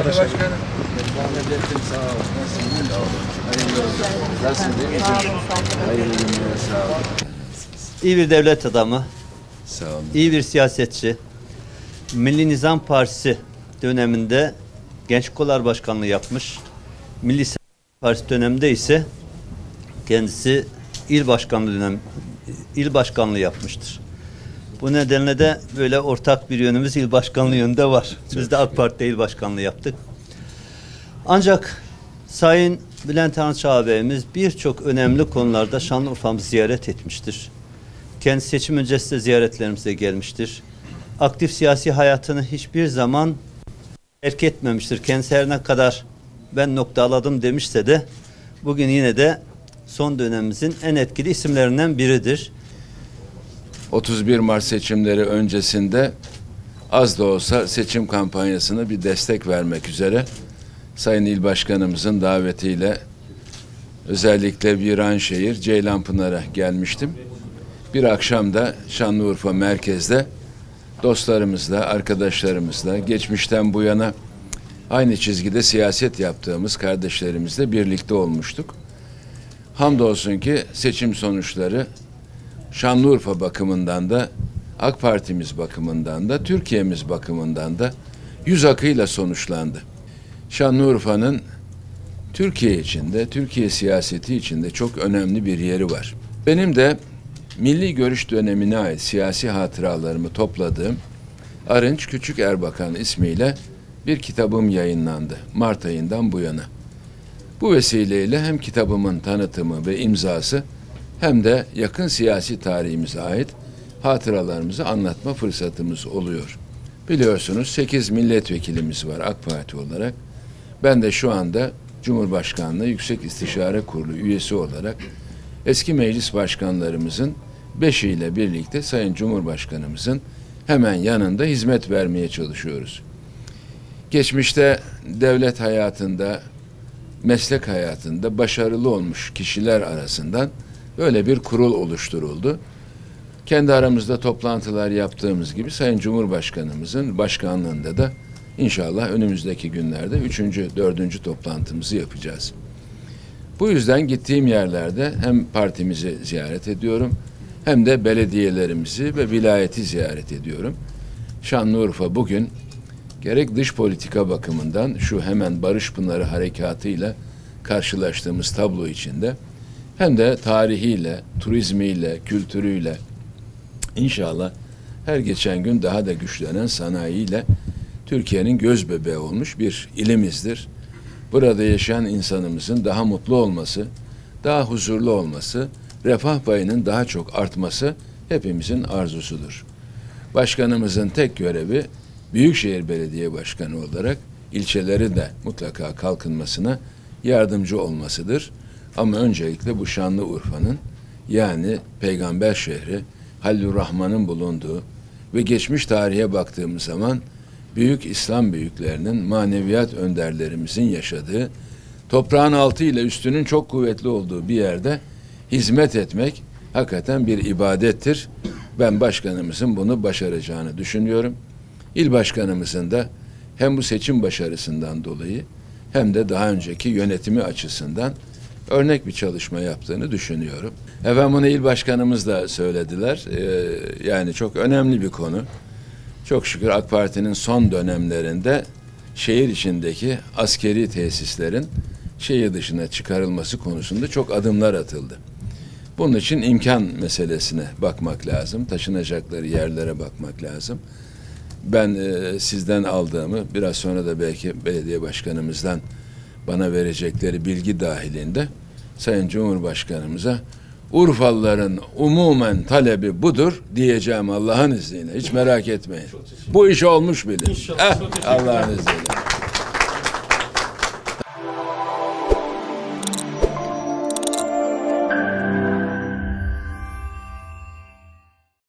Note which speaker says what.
Speaker 1: başkanım.
Speaker 2: Zahmet ettim, sağ ol. Nasılsın? Sağ olun. Hayırlı olsun. Nasılsın, değil mi? Hayırlı günler, sağ ol.
Speaker 3: İyi bir devlet adamı,
Speaker 2: Sağ olun.
Speaker 3: iyi bir siyasetçi. Milli Nizam Partisi döneminde Genç Kollar Başkanlığı yapmış. Milli Partisi döneminde ise kendisi il başkanlığı yapmıştır. Bu nedenle de böyle ortak bir yönümüz il başkanlığı yönünde var. Biz de AK Parti'de il başkanlığı yaptık. Ancak Sayın Bülent Arınç ağabeyimiz birçok önemli konularda Şanlıurfa'mızı ziyaret etmiştir. Kendi seçim öncesi de ziyaretlerimize gelmiştir. Aktif siyasi hayatını hiçbir zaman terk etmemiştir. Kendisi her ne kadar ben noktaladım demişse de bugün yine de son dönemimizin en etkili isimlerinden biridir.
Speaker 2: 31 Mart seçimleri öncesinde az da olsa seçim kampanyasına bir destek vermek üzere Sayın İl Başkanımızın davetiyle özellikle Viranşehir, Ceylanpınar'a gelmiştim. Bir akşam da Şanlıurfa merkezde dostlarımızla, arkadaşlarımızla geçmişten bu yana aynı çizgide siyaset yaptığımız kardeşlerimizle birlikte olmuştuk. Hamdolsun ki seçim sonuçları Şanlıurfa bakımından da, AK Parti'miz bakımından da, Türkiye'miz bakımından da yüz akıyla sonuçlandı. Şanlıurfa'nın Türkiye içinde, Türkiye siyaseti içinde çok önemli bir yeri var. Benim de milli görüş dönemine ait siyasi hatıralarımı topladığım Arınç Küçük Erbakan ismiyle bir kitabım yayınlandı Mart ayından bu yana. Bu vesileyle hem kitabımın tanıtımı ve imzası hem de yakın siyasi tarihimize ait hatıralarımızı anlatma fırsatımız oluyor. Biliyorsunuz 8 milletvekilimiz var AK Parti olarak. Ben de şu anda Cumhurbaşkanlığı Yüksek İstişare Kurulu üyesi olarak eski meclis başkanlarımızın 5'iyle birlikte Sayın Cumhurbaşkanımızın hemen yanında hizmet vermeye çalışıyoruz. Geçmişte devlet hayatında, meslek hayatında başarılı olmuş kişiler arasından böyle bir kurul oluşturuldu. Kendi aramızda toplantılar yaptığımız gibi Sayın Cumhurbaşkanımızın başkanlığında da İnşallah önümüzdeki günlerde 3. 4. toplantımızı yapacağız. Bu yüzden gittiğim yerlerde hem partimizi ziyaret ediyorum hem de belediyelerimizi ve vilayeti ziyaret ediyorum. Şanlıurfa bugün gerek dış politika bakımından şu hemen Barış Pınarı harekatıyla karşılaştığımız tablo içinde hem de tarihiyle, turizmiyle, kültürüyle inşallah her geçen gün daha da güçlenen sanayiyle Türkiye'nin göz bebeği olmuş bir ilimizdir. Burada yaşayan insanımızın daha mutlu olması, daha huzurlu olması, refah payının daha çok artması hepimizin arzusudur. Başkanımızın tek görevi Büyükşehir Belediye Başkanı olarak ilçeleri de mutlaka kalkınmasına yardımcı olmasıdır. Ama öncelikle bu Şanlıurfa'nın yani Peygamber şehri Halil Rahman'ın bulunduğu ve geçmiş tarihe baktığımız zaman büyük İslam büyüklerinin, maneviyat önderlerimizin yaşadığı, toprağın altı ile üstünün çok kuvvetli olduğu bir yerde hizmet etmek hakikaten bir ibadettir. Ben başkanımızın bunu başaracağını düşünüyorum. İl başkanımızın da hem bu seçim başarısından dolayı hem de daha önceki yönetimi açısından örnek bir çalışma yaptığını düşünüyorum. Efendim bunu il başkanımız da söylediler. Yani çok önemli bir konu. Çok şükür AK Parti'nin son dönemlerinde şehir içindeki askeri tesislerin şehir dışına çıkarılması konusunda çok adımlar atıldı. Bunun için imkan meselesine bakmak lazım. Taşınacakları yerlere bakmak lazım. Ben sizden aldığımı biraz sonra da belki belediye başkanımızdan bana verecekleri bilgi dahilinde Sayın Cumhurbaşkanımıza Urfalıların umumen talebi budur diyeceğim Allah'ın izniyle. Hiç merak etmeyin. Bu iş olmuş bile. Allah'ın izniyle.